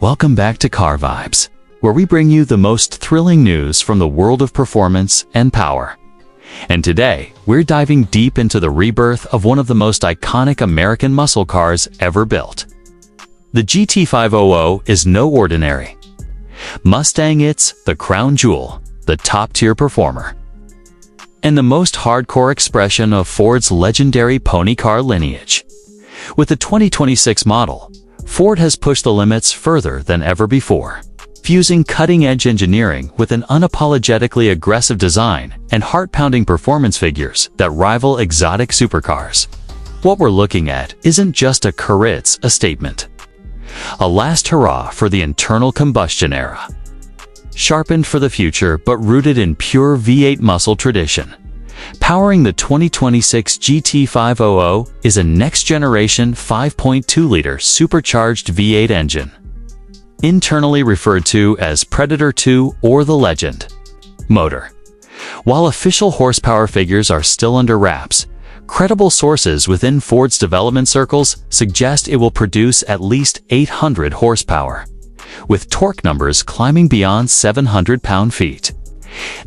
Welcome back to Car Vibes, where we bring you the most thrilling news from the world of performance and power. And today, we're diving deep into the rebirth of one of the most iconic American muscle cars ever built. The GT500 is no ordinary Mustang. It's the crown jewel, the top-tier performer, and the most hardcore expression of Ford's legendary pony car lineage. With the 2026 model, Ford has pushed the limits further than ever before, fusing cutting-edge engineering with an unapologetically aggressive design and heart-pounding performance figures that rival exotic supercars. What we're looking at isn't just a car, it's a statement. A last hurrah for the internal combustion era. Sharpened for the future but rooted in pure V8 muscle tradition. Powering the 2026 GT500 is a next-generation 5.2-liter supercharged V8 engine, internally referred to as Predator 2 or the Legend motor. While official horsepower figures are still under wraps, credible sources within Ford's development circles suggest it will produce at least 800 horsepower, with torque numbers climbing beyond 700 pound-feet.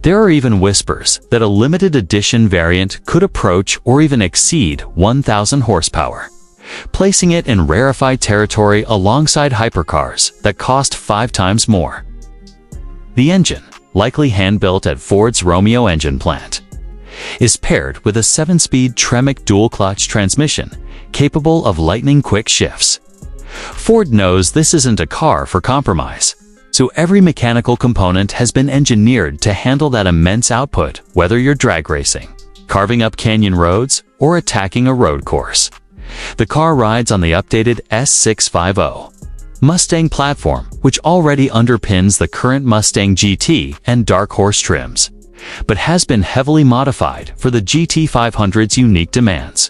There are even whispers that a limited edition variant could approach or even exceed 1,000 horsepower, placing it in rarefied territory alongside hypercars that cost 5 times more. The engine, likely hand-built at Ford's Romeo engine plant, is paired with a 7-speed Tremec dual-clutch transmission capable of lightning-quick shifts. Ford knows this isn't a car for compromise, so every mechanical component has been engineered to handle that immense output, whether you're drag racing, carving up canyon roads, or attacking a road course. The car rides on the updated S650 Mustang platform, which already underpins the current Mustang GT and Dark Horse trims, but has been heavily modified for the GT500's unique demands.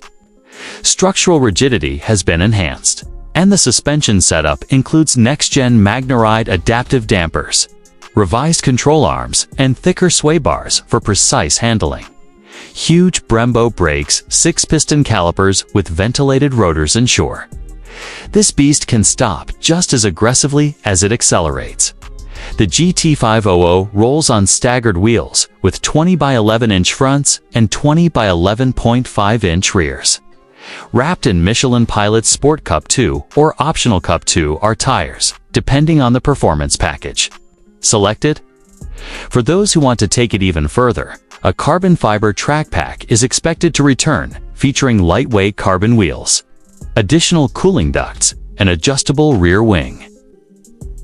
Structural rigidity has been enhanced, and the suspension setup includes next-gen MagneRide adaptive dampers, revised control arms, and thicker sway bars for precise handling. Huge Brembo brakes, 6-piston calipers with ventilated rotors ensure this beast can stop just as aggressively as it accelerates. The GT500 rolls on staggered wheels with 20 by 11-inch fronts and 20 by 11.5-inch rears. Wrapped in Michelin Pilot Sport Cup 2 or Optional Cup 2 are tires, depending on the performance package selected. For those who want to take it even further, a carbon fiber track pack is expected to return, featuring lightweight carbon wheels, additional cooling ducts, an adjustable rear wing,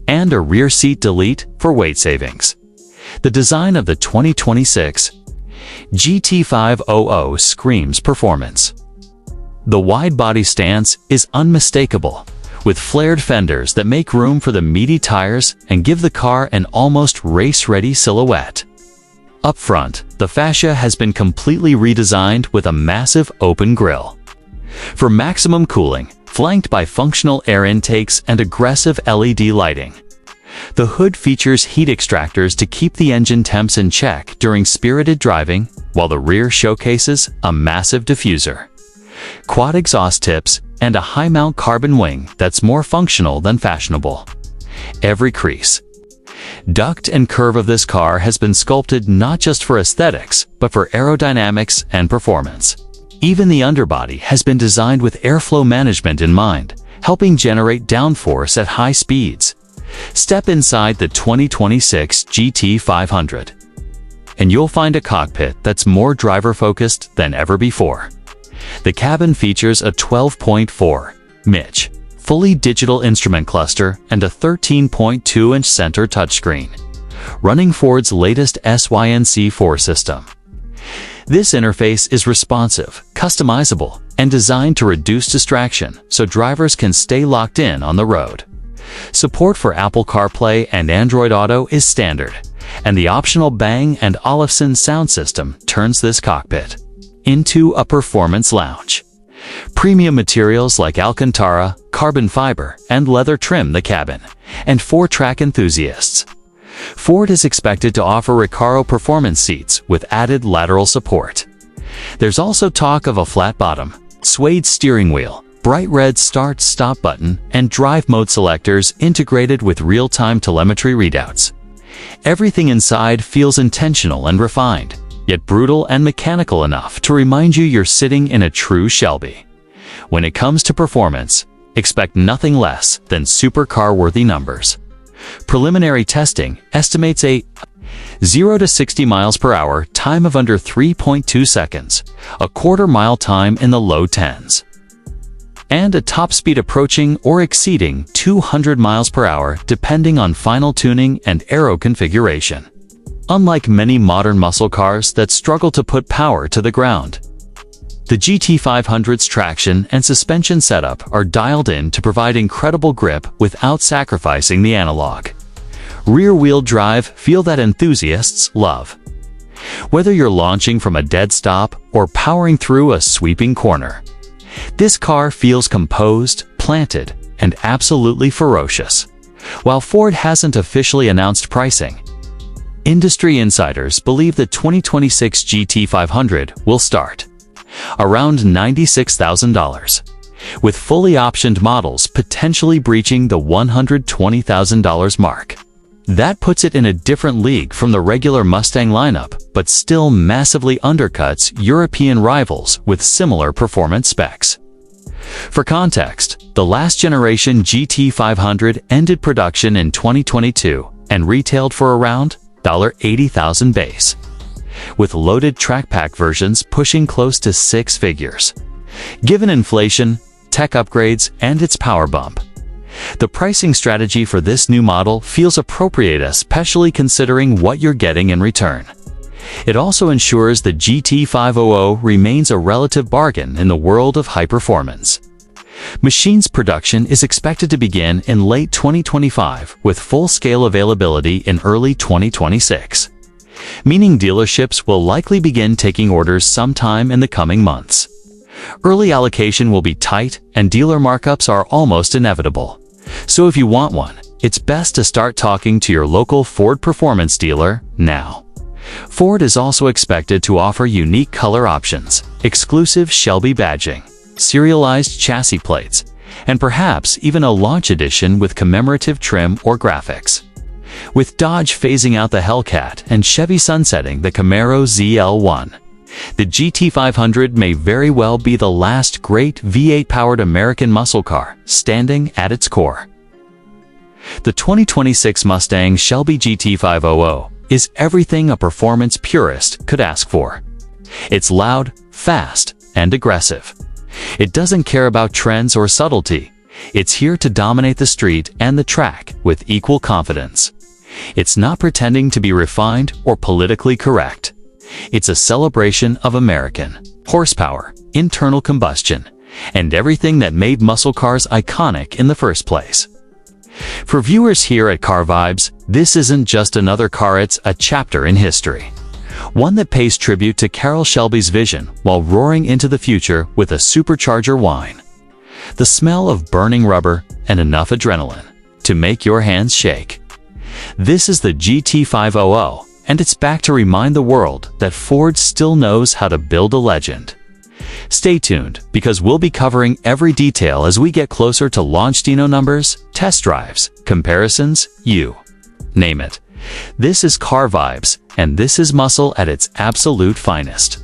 and a rear seat delete for weight savings. The design of the 2026 GT500 screams performance. The wide-body stance is unmistakable, with flared fenders that make room for the meaty tires and give the car an almost race-ready silhouette. Up front, the fascia has been completely redesigned with a massive open grille for maximum cooling, flanked by functional air intakes and aggressive LED lighting. The hood features heat extractors to keep the engine temps in check during spirited driving, while the rear showcases a massive diffuser, quad exhaust tips, and a high-mount carbon wing that's more functional than fashionable. Every crease, duct, and curve of this car has been sculpted not just for aesthetics, but for aerodynamics and performance. Even the underbody has been designed with airflow management in mind, helping generate downforce at high speeds. Step inside the 2026 GT500, and you'll find a cockpit that's more driver-focused than ever before. The cabin features a 12.4-inch fully digital instrument cluster and a 13.2-inch center touchscreen, running Ford's latest SYNC4 system. This interface is responsive, customizable, and designed to reduce distraction so drivers can stay locked in on the road. Support for Apple CarPlay and Android Auto is standard, and the optional Bang & Olufsen sound system turns this cockpit into a performance lounge. Premium materials like Alcantara, carbon fiber, and leather trim the cabin, and for track enthusiasts, Ford is expected to offer Recaro performance seats with added lateral support. There's also talk of a flat-bottom, suede steering wheel bright red start-stop button, and drive mode selectors integrated with real-time telemetry readouts. Everything inside feels intentional and refined, yet brutal and mechanical enough to remind you you're sitting in a true Shelby. When it comes to performance, expect nothing less than supercar-worthy numbers. Preliminary testing estimates a 0 to 60 miles per hour time of under 3.2 seconds, a quarter-mile time in the low 10s, and a top speed approaching or exceeding 200 miles per hour depending on final tuning and aero configuration. Unlike many modern muscle cars that struggle to put power to the ground, the GT500's traction and suspension setup are dialed in to provide incredible grip without sacrificing the analog. Rear-wheel drive feel that enthusiasts love. Whether you're launching from a dead stop or powering through a sweeping corner, this car feels composed, planted, and absolutely ferocious. While Ford hasn't officially announced pricing, industry insiders believe the 2026 GT500 will start around $96,000, with fully optioned models potentially breaching the $120,000 mark. That puts it in a different league from the regular Mustang lineup, but still massively undercuts European rivals with similar performance specs. For context, the last generation GT500 ended production in 2022 and retailed for around $80,000 base, with loaded track pack versions pushing close to six figures. Given inflation, tech upgrades, and its power bump, the pricing strategy for this new model feels appropriate, especially considering what you're getting in return. It also ensures the GT500 remains a relative bargain in the world of high performance. Machine's production is expected to begin in late 2025 with full-scale availability in early 2026, meaning dealerships will likely begin taking orders sometime in the coming months. Early allocation will be tight and dealer markups are almost inevitable. So if you want one, it's best to start talking to your local Ford Performance dealer now. Ford is also expected to offer unique color options, exclusive Shelby badging, serialized chassis plates, and perhaps even a launch edition with commemorative trim or graphics. With Dodge phasing out the Hellcat and Chevy sunsetting the Camaro ZL1, the GT500 may very well be the last great V8-powered American muscle car standing at its core. The 2026 Mustang Shelby GT500 is everything a performance purist could ask for. It's loud, fast, and aggressive. It doesn't care about trends or subtlety. It's here to dominate the street and the track with equal confidence. It's not pretending to be refined or politically correct. It's a celebration of American horsepower, internal combustion, and everything that made muscle cars iconic in the first place. For viewers here at Car Vibes, this isn't just another car, it's a chapter in history. One that pays tribute to Carroll Shelby's vision while roaring into the future with a supercharger whine, the smell of burning rubber, and enough adrenaline to make your hands shake. This is the GT500, and it's back to remind the world that Ford still knows how to build a legend. Stay tuned, because we'll be covering every detail as we get closer to launch dyno numbers, test drives, comparisons, you name it. This is Car Vibes, and this is muscle at its absolute finest.